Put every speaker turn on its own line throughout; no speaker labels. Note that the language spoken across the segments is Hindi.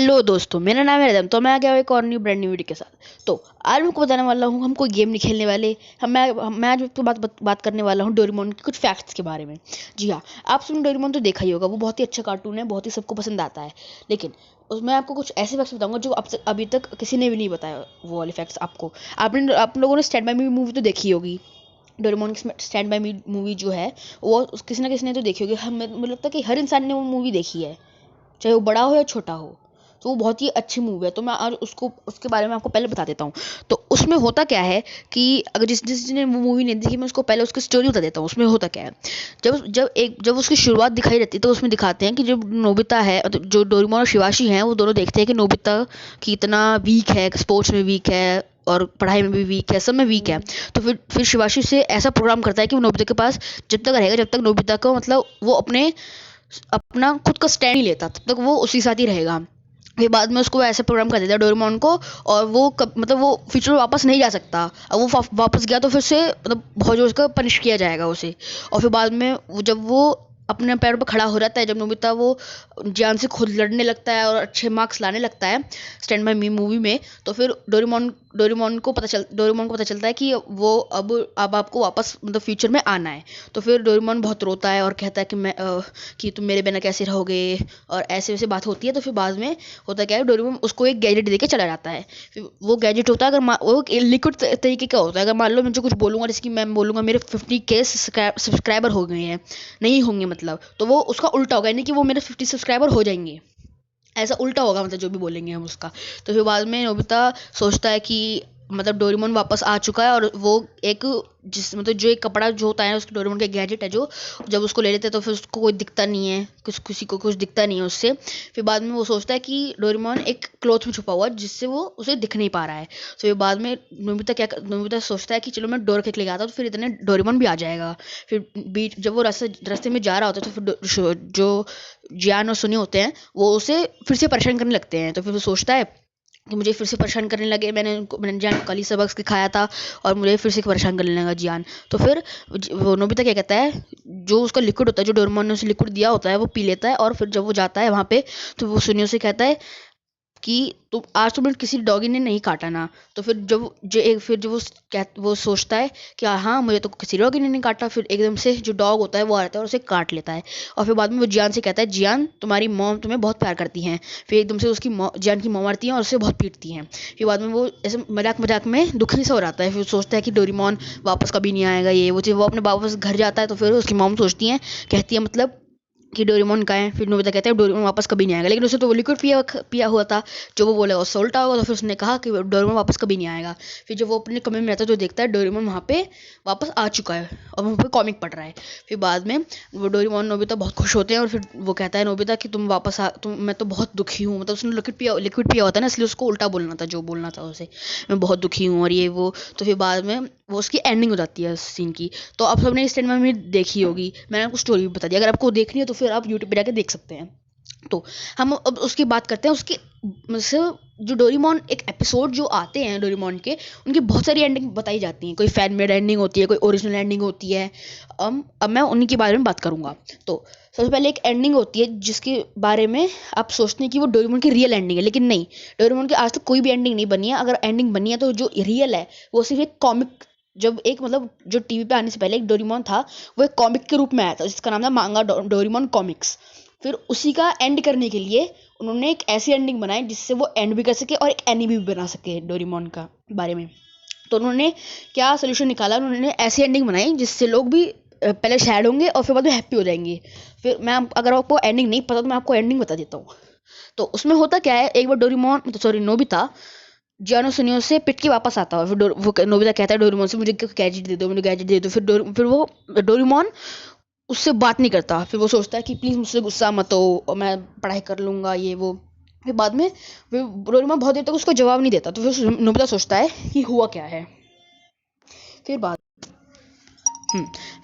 हेलो दोस्तों, मेरा नाम है रदम। तो मैं आ गया हूँ एक और न्यू ब्रांड न्यू वीडियो के साथ। तो आज मैं आपको बताने वाला हूँ, हम कोई गेम नहीं खेलने वाले। मैं आज आपको बात करने वाला हूँ डोरेमोन के कुछ फैक्ट्स के बारे में। जी हाँ, आप सबने डोरेमोन तो देखा ही होगा, वो बहुत ही अच्छा कार्टून है, बहुत ही सबको पसंद आता है। लेकिन उसमें आपको कुछ ऐसे फैक्ट्स बताऊंगा जो अभी तक किसी ने भी नहीं बताया, वो वाले फैक्ट्स आपको। आप लोगों ने स्टैंड बाय मी मूवी तो देखी होगी। डोरेमोन की स्टैंड बाय मी मूवी जो है वो किसी ना किसी ने तो देखी होगी। मुझे लगता है कि हर इंसान ने वो मूवी देखी है, चाहे वो बड़ा हो या छोटा हो। तो वो बहुत ही अच्छी मूवी है। तो मैं आज उसको उसके बारे में आपको पहले बता देता हूँ। तो उसमें होता क्या है कि अगर जिसने वो मूवी नहीं देखी, मैं उसको पहले उसकी स्टोरी बता देता हूँ। उसमें होता क्या है, जब उसकी शुरुआत दिखाई रहती है तो उसमें दिखाते हैं कि जब नोबिता है, मतलब जो डोरेमोन और शिवाशी हैं, वो दोनों देखते हैं कि नोबिता की इतना वीक है, स्पोर्ट्स में वीक है और पढ़ाई में भी वीक है, सब में वीक है। तो फिर शिवाशी से ऐसा प्रोग्राम करता है कि वो नोबिता के पास जब तक रहेगा, जब तक नोबिता को मतलब वो अपना खुद का स्टैंड नहीं लेता, तब तक वो उसी साथ ही रहेगा। फिर बाद में उसको ऐसे प्रोग्राम कर देता है डोरेमोन को, और मतलब वो फ्यूचर में वापस नहीं जा सकता। अब वो वापस गया तो फिर से मतलब बहुत जोर से पनिश किया जाएगा उसे। और फिर बाद में जब वो अपने पैरों पर खड़ा हो जाता है, जब नोबिता वो जान से खुद लड़ने लगता है और अच्छे मार्क्स लाने लगता है स्टैंड बाय मी मूवी में, तो फिर डोरेमोन को पता चलता है कि वो अब आपको वापस मतलब फ्यूचर में आना है। तो फिर डोरेमोन बहुत रोता है और कहता है कि तुम मेरे बिना कैसे रहोगे, और ऐसे वैसे बात होती है। तो फिर बाद में होता क्या है, डोरेमोन उसको एक गैजेट दे के चला जाता है। फिर वो गैजेट होता है, वो लिक्विड तरीके का होता है। अगर मान लो मैं जो कुछ बोलूँगा, जैसे कि मैं बोलूँगा मेरे 50K सब्सक्राइबर हो गए हैं, नहीं होंगे मतलब, तो वो उसका उल्टा होगा, यानी कि वो मेरे 50 सब्सक्राइबर हो जाएंगे, ऐसा उल्टा होगा मतलब जो भी बोलेंगे हम उसका। तो फिर बाद में नोबिता सोचता है कि मतलब डोरेमोन वापस आ चुका है, और वो एक जिस मतलब जो एक कपड़ा जो होता है उसके डोरेमोन का गैजेट है, जो जब उसको ले लेते हैं तो फिर उसको कोई दिखता नहीं है, किसी को कुछ दिखता नहीं है उससे। फिर बाद में वो सोचता है कि डोरेमोन एक क्लॉथ में छुपा हुआ है, जिससे वो उसे दिख नहीं पा रहा है। तो फिर बाद में नोबिता सोचता है कि चलो मैं डोर के लेके आता हूँ, तो फिर इतने डोरेमोन भी आ जाएगा। फिर बीच जब वो रास्ते में जा रहा होता है, तो फिर जो जियान और सुनी होते हैं, वो उसे फिर से परेशान करने लगते हैं। तो फिर वो सोचता है कि मुझे फिर से परेशान करने लगे, मैंने जियान को कल ही सबक सिखाया था, और मुझे फिर से परेशान करने लगा जियान। तो फिर वो नोबिता क्या कहता है, जो उसका लिक्विड होता है, जो डोरेमोन ने उसे लिक्विड दिया होता है, वो पी लेता है। और फिर जब वो जाता है वहाँ पे, तो वो सुनियो से कहता है कि तुम आज तुम्हें किसी डॉगी ने नहीं काटा ना। तो फिर जो वो सोचता है कि हाँ, मुझे तो किसी डॉगी ने नहीं काटा। फिर एकदम से जो डॉग होता है वो आता है और उसे काट लेता है। और फिर बाद में वो जियान से कहता है, जियान तुम्हारी मॉम तुम्हें बहुत प्यार करती हैं। फिर एकदम से जियान की मॉम आती है और उसे बहुत पीटती हैं। फिर बाद में वो ऐसे मजाक मजाक में दुखी सा हो जाता है। फिर सोचता है कि डोरेमोन वापस कभी नहीं आएगा, ये वो अपने वापस घर जाता है। तो फिर उसकी मॉम सोचती है, कहती है मतलब कि डोरेमोन का है। फिर नोबिता कहता है डोरेमोन वापस कभी नहीं आएगा, लेकिन उसे तो वो लिक्विड पिया हुआ था, जो वो बोलेगा उससे उल्टा होगा। तो फिर उसने कहा कि डोरेमोन वापस कभी नहीं आएगा। फिर जब वो अपने कमरे में रहता है तो देखता है डोरेमोन वहाँ पे वापस आ चुका है और वहाँ पे कॉमिक पढ़ रहा है। फिर बाद में वो डोरेमोन नोबिता बहुत खुश होते हैं, और फिर वो कहता है नोबिता कि मैं तो बहुत दुखी हूँ, मतलब उसने लिक्विड पिया होता है ना, इसलिए उसको उल्टा बोलना था जो बोलना था उसे, मैं बहुत दुखी हूँ और ये वो। तो फिर बाद में वो उसकी एंडिंग हो जाती है उस सीन की। तो आप सबने इस स्टैंड में देखी होगी, मैंने आपको स्टोरी भी बता दी। अगर आपको देखनी है तो फिर आप यूट्यूब पे जाके देख सकते हैं। तो हम अब उसकी बात करते हैं, उसकी मतलब जो डोरेमोन एक एपिसोड जो आते हैं डोरेमोन के, उनकी बहुत सारी एंडिंग बताई जाती हैं। कोई फैन मेड एंडिंग होती है, कोई ओरिजिनल एंडिंग होती है। अब मैं उन्हीं के बारे में बात करूंगा। तो सबसे पहले एक एंडिंग होती है जिसके बारे में आप सोचते हैं कि वो डोरेमोन की रियल एंडिंग है, लेकिन नहीं। डोरेमोन की आज तक कोई भी एंडिंग नहीं बनी है। अगर एंडिंग बनी है तो जो रियल है वो सिर्फ एक कॉमिक, जब एक मतलब जो टीवी पे आने से पहले एक डोरेमोन था, वो एक कॉमिक के रूप में आया था, जिसका नाम था मांगा डोरेमोन कॉमिक्स। फिर उसी का एंड करने के लिए उन्होंने एक ऐसी एंडिंग बनाई जिससे वो एंड भी कर सके और एक एनिमे भी बना सके डोरेमोन का बारे में। तो उन्होंने क्या सोल्यूशन निकाला, उन्होंने ऐसी एंडिंग बनाई जिससे लोग भी पहले सैड होंगे और फिर बाद में हैप्पी हो जाएंगे। फिर अगर आपको एंडिंग नहीं पता तो मैं आपको एंडिंग बता देता हूँ। तो उसमें होता क्या है, एक बार नोबिता जियानो सुनियो से पिट के वापस आता है। फिर वो नोबिता कहता है डोरेमोन से, मुझे गैजेट दे दो, मुझे गैजेट दे दो। फिर वो डोरेमोन उससे बात नहीं करता। फिर वो सोचता है कि प्लीज़ मुझसे गुस्सा मत हो और मैं पढ़ाई कर लूँगा, ये वो। फिर बाद में फिर डोरेमोन बहुत देर तक उसको जवाब नहीं देता। तो फिर नोबिता सोचता है कि हुआ क्या है। फिर बाद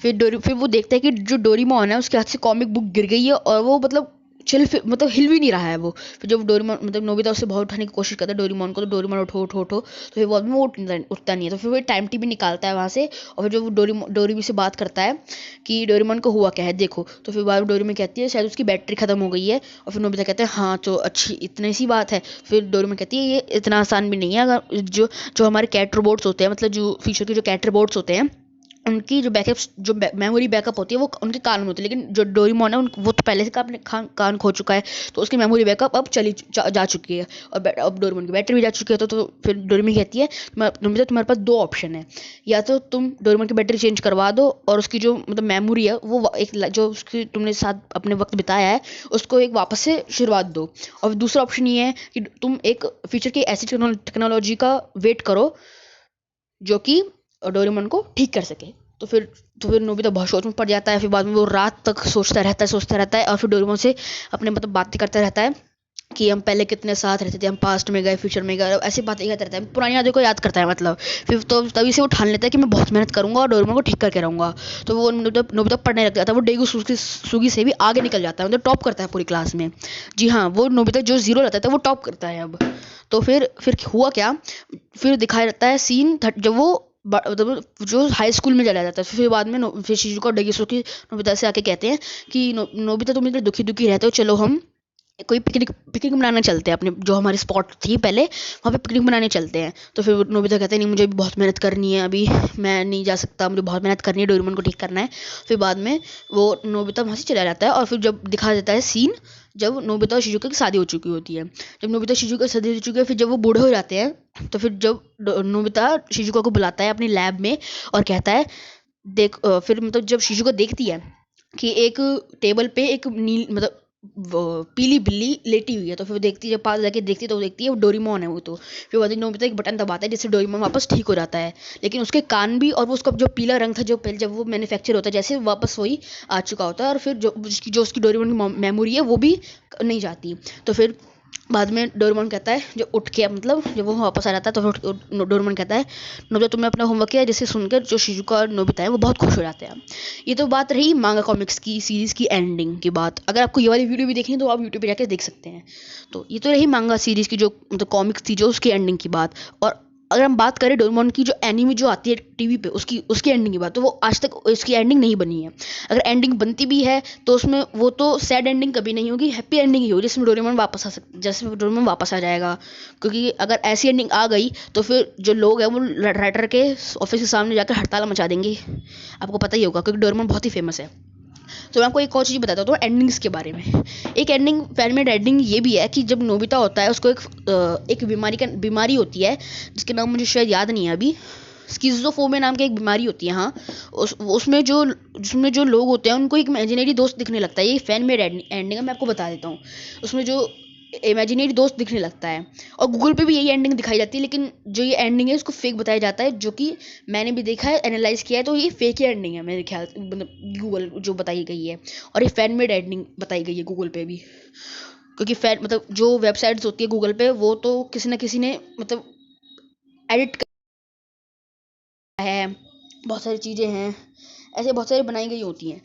फिर वो देखता है कि जो डोरेमोन है उसके हाथ से कॉमिक बुक गिर गई है, और वो मतलब मतलब हिल भी नहीं रहा है वो। फिर जब डोरेमोन मतलब नोबिता उससे बहुत उठाने की कोशिश करता है डोरेमोन को, तो डोरेमोन उठो उठो उठो, तो फिर बाद में वो उठता नहीं है। तो फिर वो टाइम टी भी निकालता है वहाँ से, और फिर जब वो डोरेमी से बात करता है कि डोरेमोन को हुआ क्या है देखो, तो फिर बाद में डोरेमी कहती है शायद उसकी बैटरी खत्म हो गई है, और फिर नोबिता कहते हैं हाँ तो अच्छी इतनी सी बात है। फिर डोरेमोन कहती है ये इतना आसान भी नहीं है, अगर जो जो हमारे कैट रोबोट्स होते हैं, मतलब जो फ्यूचर के जो कैट रोबोट्स होते हैं, उनकी जो बैकअप जो मेमोरी बैकअप होती है वो उनके कान में होती है, लेकिन जो डोरेमोन है वो तो पहले से अपने कान खो चुका है, तो उसकी मेमोरी बैकअप अब जा चुकी है, और अब डोरेमोन की बैटरी भी जा चुकी है। तो फिर डोरेमी कहती है तुम्हारे पास दो ऑप्शन है, या तो तुम डोरेमोन की बैटरी चेंज करवा दो और उसकी जो मतलब मेमोरी है वो जो उसकी तुमने साथ अपने वक्त बिताया है उसको एक वापस से शुरुआत दो, और दूसरा ऑप्शन ये है कि तुम एक फ्यूचर की ऐसी टेक्नोलॉजी का वेट करो जो कि डोरेमोन को ठीक कर सके। तो फिर नोबिता बहुत सोच में पड़ जाता है। फिर बाद में वो रात तक सोचता रहता है और फिर डोरेमोन से अपने मतलब बातें करता रहता है कि हम पहले कितने साथ रहते थे, हम पास्ट में गए फ्यूचर में गए, ऐसी बातें करता रहता है, पुरानी यादों को याद करता है मतलब। फिर तो तभी से वो ठान लेता है कि मैं बहुत मेहनत करूंगा और डोरेमोन को ठीक करके रहूंगा। तो वो नोबिता पढ़ने लग जाता है, वो डेगू सुगी से भी आगे निकल जाता है, मतलब टॉप करता है पूरी क्लास में। जी हाँ, वो नोबिता जो जीरो रहता था वो टॉप करता है अब। तो फिर हुआ क्या, फिर दिखाया जाता है सीन जब वो मतलब जो हाई स्कूल में चला जाता है। फिर बाद में फिर शिजुका और डेगेसुकी नोबिता से आके कहते हैं कि नोबिता तुम इतने दुखी दुखी रहते हो, चलो हम कोई पिकनिक मनाने चलते हैं, अपने जो हमारी स्पॉट थी पहले वहाँ पे पिकनिक मनाने चलते हैं। तो फिर नोबिता कहते हैं नहीं मुझे भी बहुत मेहनत करनी है, अभी मैं नहीं जा सकता, मुझे बहुत मेहनत करनी है, डोरेमोन को ठीक करना है। फिर बाद में वो नोबिता वहाँ से चला जाता है, और फिर जब दिखा देता है सीन जब नोबिता और शिजुका की शादी हो चुकी होती है। जब नोबिता शिजुका की शादी हो चुकी है, फिर जब वो बूढ़े हो जाते हैं, तो फिर जब नोबिता शिजुका को बुलाता है अपनी लैब में और कहता है फिर मतलब जब शिजुका देखती है कि एक टेबल पे एक नील मतलब पीली बिल्ली लेटी हुई है, तो फिर वो देखती है, जब पास जाके देखती है तो वो देखती है वो डोरेमोन है वो। तो फिर वो नोबिता एक बटन दबाता है जिससे डोरेमोन वापस ठीक हो जाता है, लेकिन उसके कान भी और वो उसका जो पीला रंग था जो पहले जब वो मैन्युफैक्चर होता है जैसे वापस वही आ चुका होता है, और फिर जो उसकी डोरेमोन की मेमोरी है वो भी नहीं जाती। तो फिर बाद में डोरेमोन कहता है जो उठ के मतलब जब वो वापस आ जाता है तो फिर डोरेमोन कहता है नोबिता तुमने अपना होमवर्क किया, जिसे सुनकर जो शिजुका और नोबिता है वो बहुत खुश हो जाते हैं। ये तो बात रही मांगा कॉमिक्स की सीरीज़ की एंडिंग की बात। अगर आपको ये वाली वीडियो भी देखनी है तो आप यूट्यूब पे जाकर देख सकते हैं। तो ये तो रही मांगा सीरीज़ की जो मतलब कॉमिक्स थी जो उसकी एंडिंग की बात। और अगर हम बात करें डोरेमोन की जो एनीमे जो आती है टीवी पे उसकी उसकी एंडिंग की बात, तो वो आज तक उसकी एंडिंग नहीं बनी है। अगर एंडिंग बनती भी है तो उसमें वो तो सैड एंडिंग कभी नहीं होगी, हैप्पी एंडिंग ही होगी जिसमें डोरेमोन वापस जैसे डोरेमोन वापस आ जाएगा। क्योंकि अगर ऐसी एंडिंग आ गई तो फिर जो लोग हैं वो राइटर के ऑफिस के सामने जाकर हड़ताल मचा देंगे, आपको पता ही होगा, क्योंकि डोरेमोन बहुत ही फेमस है। तो मैं आपको एक और चीज़ बताता हूँ एंडिंग्स के बारे में। एक एंडिंग फैनमेड एंडिंग ये भी है कि जब नोबिता होता है उसको एक बीमारी होती है जिसके नाम मुझे शायद याद नहीं है अभी, स्किज़ोफ्रेनिया नाम की एक बीमारी होती है। हाँ, उसमें जो लोग होते हैं उनको एक इमेजिनरी दोस्त दिखने लगता है। ये फैन मेड एंडिंग है, मैं आपको बता देता हूँ। उसमें जो इमेजिनरी दोस्त दिखने लगता है, और गूगल पे भी यही एंडिंग दिखाई जाती है, लेकिन जो ये एंडिंग है उसको फेक बताया जाता है, जो कि मैंने भी देखा है, एनालाइज किया है, तो ये फेक ही एंडिंग है मेरे ख्याल मतलब गूगल जो बताई गई है। और ये फैन मेड एंडिंग बताई गई है गूगल पे भी, क्योंकि फैन मतलब जो वेबसाइट्स होती है गूगल पे वो तो किसी ना किसी ने मतलब एडिट किया है, बहुत सारी चीज़ें हैं ऐसे बहुत सारी बनाई गई होती हैं।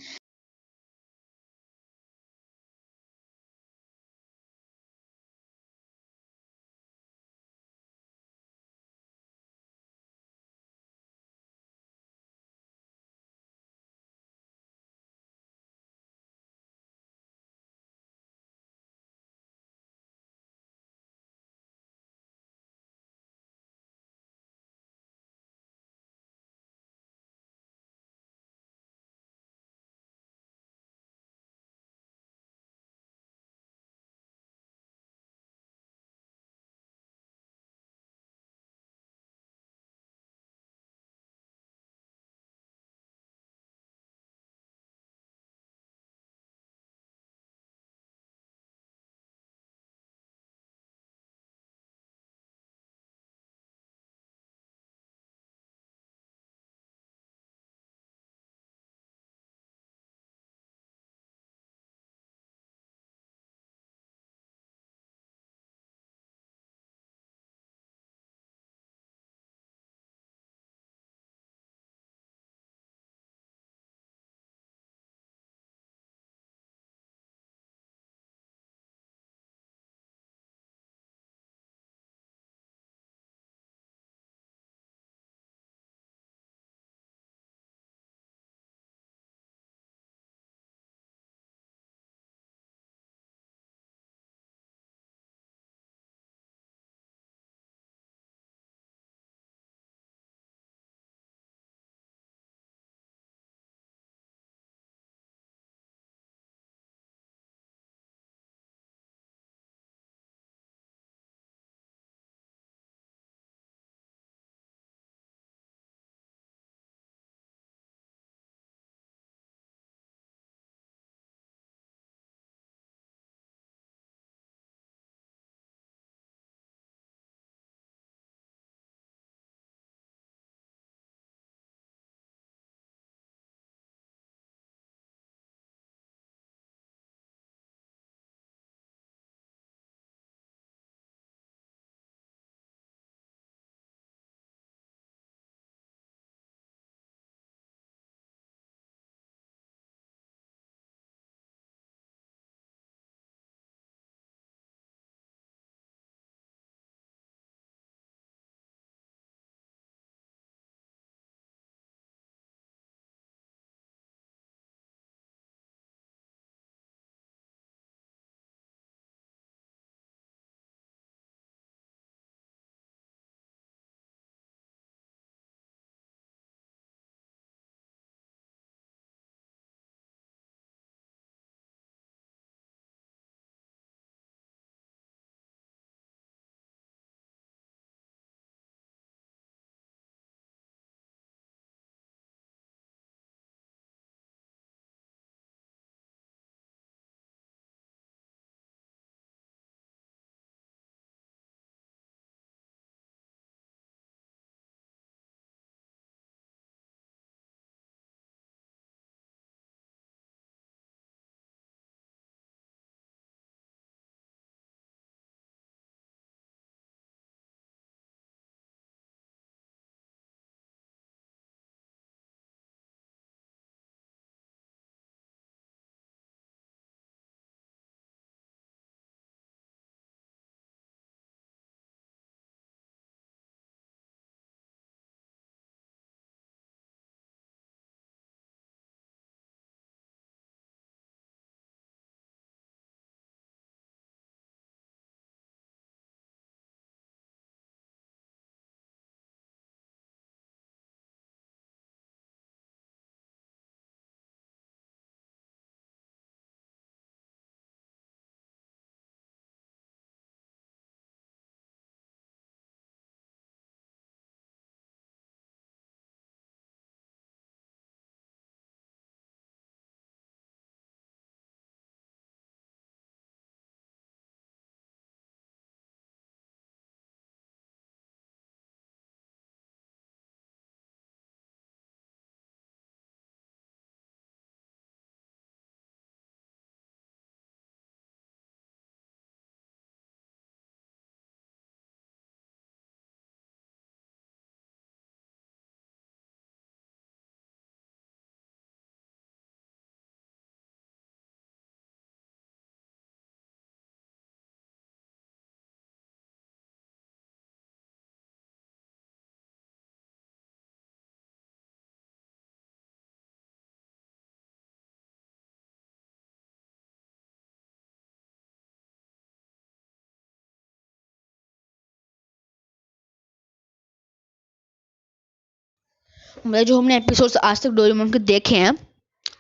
मतलब जो हमने एपिसोड्स आज तक डोरेमोन के देखे हैं,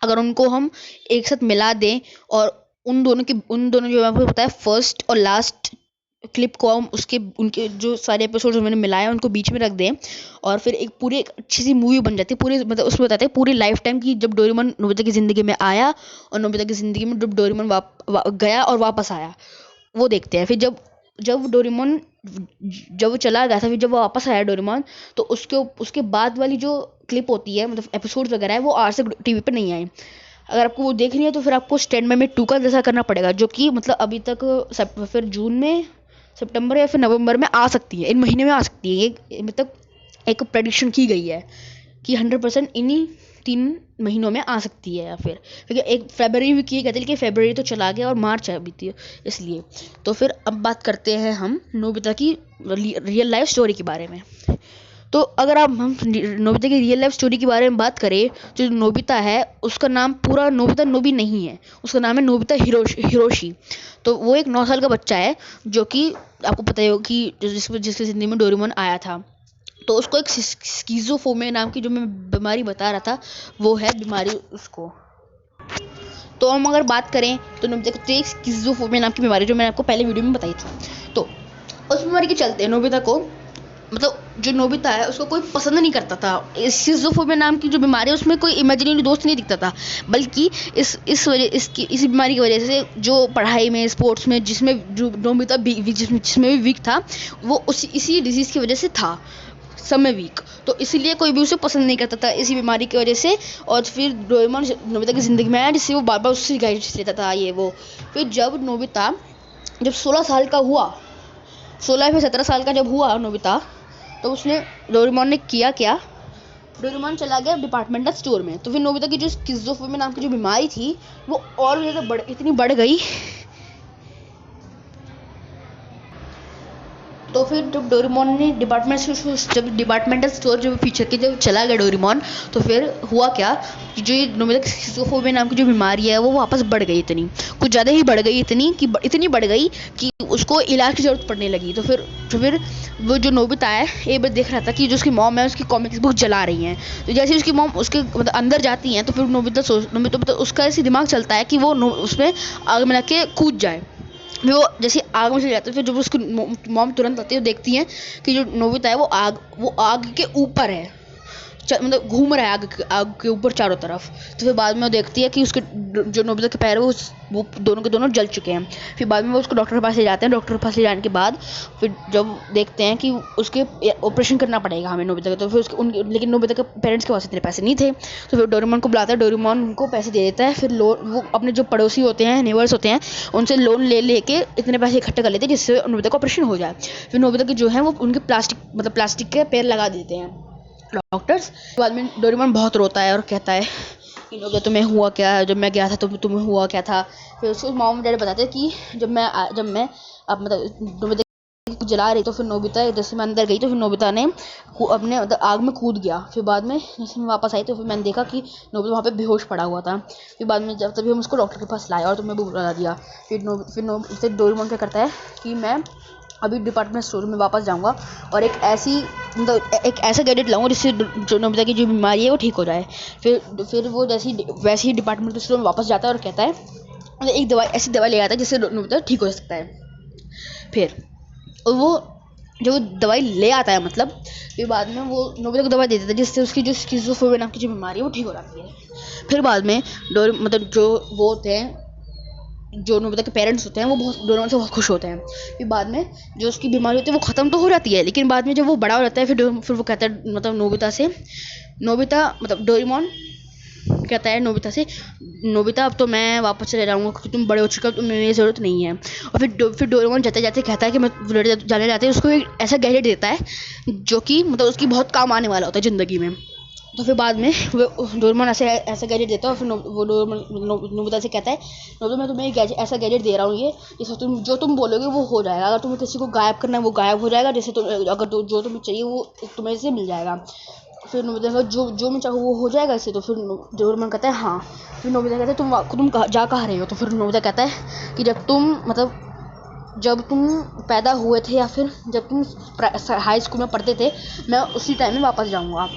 अगर उनको हम एक साथ मिला दें और उन दोनों जो आपको बताया फर्स्ट और लास्ट क्लिप को हम उसके उनके जो सारे एपिसोड मैंने मिलाए उनको बीच में रख दें और फिर एक पूरी एक अच्छी सी मूवी बन जाती है। पूरी मतलब उसमें बताते हैं पूरी लाइफ टाइम की जब डोरेमोन नोबिता की ज़िंदगी में आया और नोबिता की ज़िंदगी में जब डोरेमोन गया और वापस आया, वो देखते हैं। फिर जब जब डोरेमोन जब वो चला गया था, फिर जब वो वापस आया डोरेमोन, तो उसके बाद वाली जो क्लिप होती है मतलब एपिसोड वगैरह है वो आज तक टीवी पे नहीं आए। अगर आपको वो देखनी है तो फिर आपको स्टैंड बाय मी 2 का जैसा करना पड़ेगा, जो कि मतलब अभी तक फिर जून में, सितंबर या फिर नवंबर में आ सकती है, इन महीने में आ सकती है। ये मतलब एक प्रेडिक्शन की गई है कि 100% इन्हीं 3 महीनों में आ सकती है। या फिर क्योंकि एक फरवरी भी किए गए थे, लेकिन फरवरी तो चला गया और मार्च है अभी थी इसलिए। तो फिर अब बात करते हैं हम नोबिता की रियल लाइफ स्टोरी के बारे में। तो अगर आप हम नोबिता की रियल लाइफ स्टोरी के बारे में बात करें, जो नोबिता है उसका नाम पूरा नोबिता नोबी नहीं है, उसका नाम है नोबिता हिरोशी। तो वो एक 9 साल का बच्चा है जो कि आपको पता ही होगा कि जिसकी ज़िंदगी में डोरेमोन आया था। तो उसको एक स्किज़ोफ्रेनिया नाम की जो मैं बीमारी बता रहा था, वो है बीमारी उसको। तो हम अगर बात करें तो नोबिता को एक स्किज़ोफ्रेनिया नाम की बीमारी जो मैंने आपको पहले वीडियो में बताई थी। तो उस बीमारी के चलते नोबिता को मतलब जो नोबिता है उसको कोई पसंद नहीं करता था। स्किज़ोफ्रेनिया नाम की जो बीमारी है उसमें कोई इमेजिनरी दोस्त नहीं दिखता था, बल्कि इस बीमारी की वजह से जो पढ़ाई में, स्पोर्ट्स में जिसमें जो नोबिता जिसमें भी वीक था, वो इसी डिजीज़ की वजह से था, सब में वीक। तो इसीलिए कोई भी उसे पसंद नहीं करता था इसी बीमारी की वजह से। और फिर डोरेमोन नोबिता की ज़िंदगी में आया जिससे वो बार बार उससे गाइडेंस लेता था ये वो। फिर जब नोबिता 16 साल का हुआ, 16 या 17 साल का जब हुआ नोबिता, तो उसने डोरेमोन ने किया क्या, डोरेमोन चला गया डिपार्टमेंटल स्टोर में। तो फिर नोबिता की जो स्किज़ोफ्रेनिया नाम की जो बीमारी थी वो और भी ज़्यादा इतनी बढ़ गई। तो फिर जब डोरेमोन ने डिपार्टमेंटल स्टोर जब फीचर के जब चला गया डोरेमोन, तो फिर हुआ क्या कि जो ये नोबिता की स्किज़ोफ्रेनिया नाम की जो बीमारी है वो वापस बढ़ गई, इतनी कुछ ज़्यादा ही बढ़ गई, इतनी बढ़ गई कि उसको इलाज की ज़रूरत पड़ने लगी। तो फिर वो जो नोबिता है एक बार देख रहा था कि जो उसकी मॉम है उसकी कॉमिक्स बुक जला रही हैं। तो जैसे उसकी मॉम उसके मतलब अंदर जाती हैं, तो फिर नोबिता उसका ऐसे दिमाग चलता है कि वो उसमें आग में लग के कूद जाए। फिर वो जैसे आग में चले जाते हैं, फिर जब उसकी मॉम तुरंत आती है, देखती हैं कि जो नोबिता है वो आग के ऊपर है, मतलब घूम रहा है आग के ऊपर चारों तरफ। तो फिर बाद में वो देखती है कि उसके जो नोबिता के पैर है वो दोनों के दोनों जल चुके हैं। फिर बाद में वो उसको डॉक्टर के पास ले जाते हैं। डॉक्टर के पास ले जाने के बाद फिर जब देखते हैं कि उसके ऑपरेशन करना पड़ेगा हमें नोबिता का, तो फिर लेकिन नोबिता के पेरेंट्स के पास इतने पैसे नहीं थे। तो फिर डोरेमोन को बुलाता है, डोरेमोन उनको पैसे दे देता है। फिर वो अपने जो पड़ोसी होते हैं, नेबर्स होते हैं, उनसे लोन ले के इतने पैसे इकट्ठे कर लेते हैं जिससे नोबिता का ऑपरेशन हो जाए। फिर नोबिता के जो है वो उनके प्लास्टिक के पैर लगा देते हैं डॉक्टर्स। बाद में डोरेमोन बहुत रोता है और कहता है कि नोबिता तुम्हें हुआ क्या, जब मैं गया था तो तुम्हें हुआ क्या था। फिर उसको मॉम डैडी बताते हैं कि जब मैं अब मतलब नोबिता जला रही, तो फिर नोबिता जैसे मैं अंदर गई तो फिर नोबिता ने अपने आग में कूद गया। फिर बाद में जैसे मैं वापस आई तो फिर मैंने देखा कि नोबिता वहाँ पे बेहोश पड़ा हुआ था। फिर बाद में जब तभी हम उसको डॉक्टर के पास लाए और तुम्हें भी बुला दिया। फिर डोरेमोन क्या करता है कि मैं अभी डिपार्टमेंट स्टोर में वापस जाऊंगा और एक ऐसा गैजेट लाऊंगा जिससे जो नोबिता की जो बीमारी है वो ठीक हो जाए। फिर वो वैसे ही डिपार्टमेंट स्टोर में वापस जाता है और कहता है मतलब एक ऐसी दवाई ले आता है जिससे नोबिता ठीक हो सकता है। फिर और वो जब वो दवाई ले आता है मतलब फिर बाद में वो नोबिता को दवाई दे देता है जिससे उसकी जो स्किज़ोफ्रेनिया नाम की जो बीमारी है वो ठीक हो जाती है। फिर बाद में मतलब जो वो होते हैं, जो नोबिता के पेरेंट्स होते हैं, वो डोरेमोन से बहुत खुश होते हैं। फिर बाद में जो उसकी बीमारी होती है वो ख़त्म तो हो जाती है, लेकिन बाद में जब वो बड़ा हो जाता है फिर वो कहता है मतलब डोरेमोन कहता है नोबिता अब तो मैं वापस चले जाऊँगा क्योंकि तुम बड़े हो चुके हो, तुम्हें मेरी ज़रूरत नहीं है। और फिर डोरेमोन जाते जाते कहता है कि मैं जाने जाते उसको एक ऐसा गैजेट देता है जो कि मतलब उसकी बहुत काम आने वाला होता है ज़िंदगी में। तो फिर बाद में वो डोरेमोन ऐसा गैजेट देता है और फिर वो नोबिता से कहता है नोबिता मैं तुम्हें ऐसा गैजेट दे रहा हूँ ये, जिससे जो तुम बोलोगे वो हो जाएगा। अगर तुम्हें किसी को गायब करना है वो गायब हो जाएगा, जैसे जो तुम्हें चाहिए वो तुम्हें से मिल जाएगा। फिर नोबिता का जो मैं चाहूँ वो हो जाएगा इससे। तो फिर डोरेमोन कहता है हाँ। फिर नोबिता कहता है तुम जा कहाँ रहे हो। तो फिर नोबिता कहता है कि जब तुम पैदा हुए थे या फिर जब तुम हाई स्कूल में पढ़ते थे, मैं उसी टाइम में वापस जाऊँगा।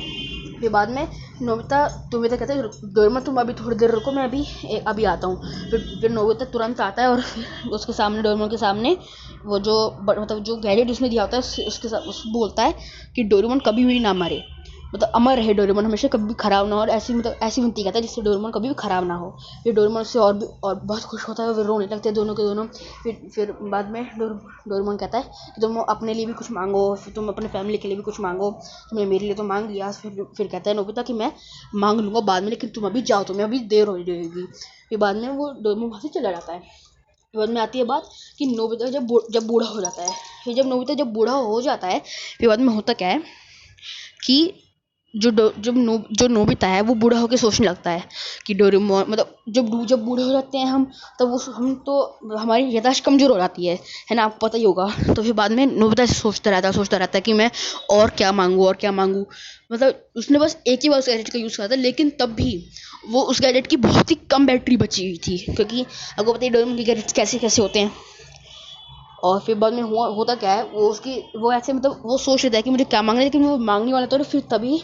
फिर बाद में नोबिता कहता है डोरेमोन तुम अभी थोड़ी देर रुको, मैं अभी आता हूँ। फिर नोबिता तुरंत आता है और उसके सामने, डोरेमोन के सामने वो जो मतलब जो गैजेट उसने दिया होता है उसके साथ उस बोलता है कि डोरेमोन कभी भी ना मरे, मतलब अमर रहे डोरेमोन, हमेशा कभी भी खराब ना हो, और ऐसी विनती करता है जिससे डोरेमोन कभी भी खराब ना हो। फिर डोरेमोन उससे और बहुत खुश होता है, फिर रोने लगते हैं दोनों के दोनों। फिर बाद में डोरेमोन कहता है कि तुम अपने लिए भी कुछ मांगो, फिर तुम अपने फैमिली के लिए भी कुछ मांगो, तुमने मेरे लिए तो मांग लिया। फिर कहता है नोबिता कि मैं मांग लूँगा बाद में, लेकिन तुम अभी जाओ, तुम्हें अभी देर हो जाएगी। फिर बाद में वो डोरेमोन वहाँ से चला जाता है। फिर बाद में आती है बात कि नोबिता जब बूढ़ा हो जाता है। फिर जब नोबिता जब बूढ़ा हो जाता है, फिर बाद में होता क्या है कि जो नोबिता है वो बूढ़ा होकर सोचने लगता है कि डोरेमोन, मतलब जब बूढ़े हो जाते हैं हम, तब हम तो हमारी याददाश्त कमज़ोर हो जाती है ना, आपको पता ही होगा। तो फिर बाद में नोबिता सोचता रहता है कि मैं और क्या मांगूँ। मतलब उसने बस एक ही बार उस गैजेट का यूज़ करा था, लेकिन तब भी वो उस गैजेट की बहुत ही कम बैटरी बची हुई थी, क्योंकि आपको पता ही डोरेमोन के गैजेट्स कैसे कैसे होते हैं। और फिर बाद में होता क्या है, वो ऐसे मतलब वो सोच लेता है कि मुझे क्या मांगना है, लेकिन वो मांगने वाला तो फिर तभी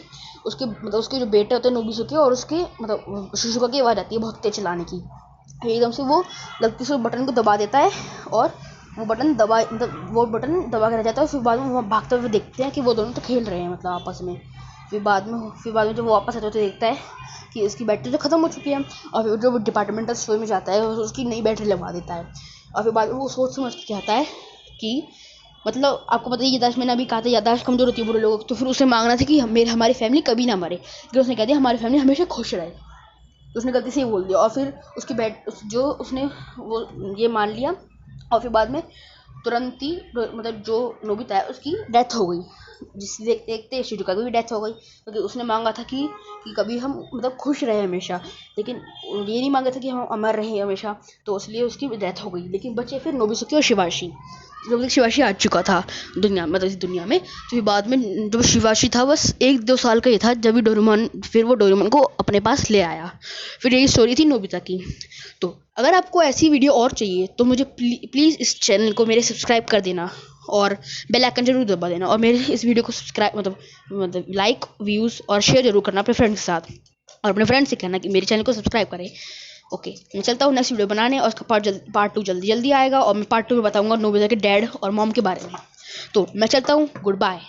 उसके जो बेटे होते हैं नोबिसुके, और उसके मतलब शिजुका की आवाज़ आती है बहुत तेज चलाने की। एकदम से वो गलती से बटन को दबा देता है, और वो बटन दबा के रह जाता है। फिर बाद में वो भागते हुए देखते हैं कि वो दोनों तो खेल रहे हैं मतलब आपस में। फिर बाद में जब वो वापस आता है तो देखता है कि इसकी बैटरी तो ख़त्म हो चुकी है, और फिर जो डिपार्टमेंटल स्टोर में जाता है उसकी नई बैटरी लगवा देता है। और फिर बाद में वो सोच समझ के कहता है कि मतलब आपको पता है याददाश्त, मैंने अभी कहा था याददाश्त कमज़ोर होती है बुरे लोगों की, तो फिर उसे मांगना था कि हमारी फैमिली कभी ना मरे, लेकिन उसने कह दिया हमारी फैमिली हमेशा खुश रहे। तो उसने गलती से ही बोल दिया, और फिर उसने वो ये मान लिया। और फिर बाद में तुरंत ही मतलब जो नोबिता है उसकी डेथ हो गई, जिससे देखते देखते शिजुका की भी डेथ हो गई, क्योंकि उसने मांगा था कि कभी हम मतलब खुश रहे हमेशा, लेकिन ये नहीं मांगा था कि हम अमर रहे हमेशा, तो इसलिए उसकी डेथ हो गई। लेकिन बचे फिर नोबिसुके और शिवाशी, जब तक शिवाशी आ चुका था इस दुनिया में। तो फिर बाद में जब शिवाशी था बस 1-2 साल का ही था, जब वो डोरेमोन को अपने पास ले आया। फिर यही स्टोरी थी नोबिता की। तो अगर आपको ऐसी वीडियो और चाहिए तो मुझे प्लीज़ इस चैनल को मेरे सब्सक्राइब कर देना, और बेल आइकन जरूर दबा देना, और मेरे इस वीडियो को सब्सक्राइब मतलब लाइक, व्यूज़ और शेयर जरूर करना अपने फ्रेंड्स के साथ, और अपने फ्रेंड्स से कहना कि मेरे चैनल को सब्सक्राइब करें। ओके, मैं चलता हूँ नेक्स्ट वीडियो बनाने, और उसका पार्ट 2 जल्दी आएगा, और मैं पार्ट 2 में बताऊँगा नोबिता के डैड और मॉम के बारे में। तो मैं चलता हूँ, गुड बाय।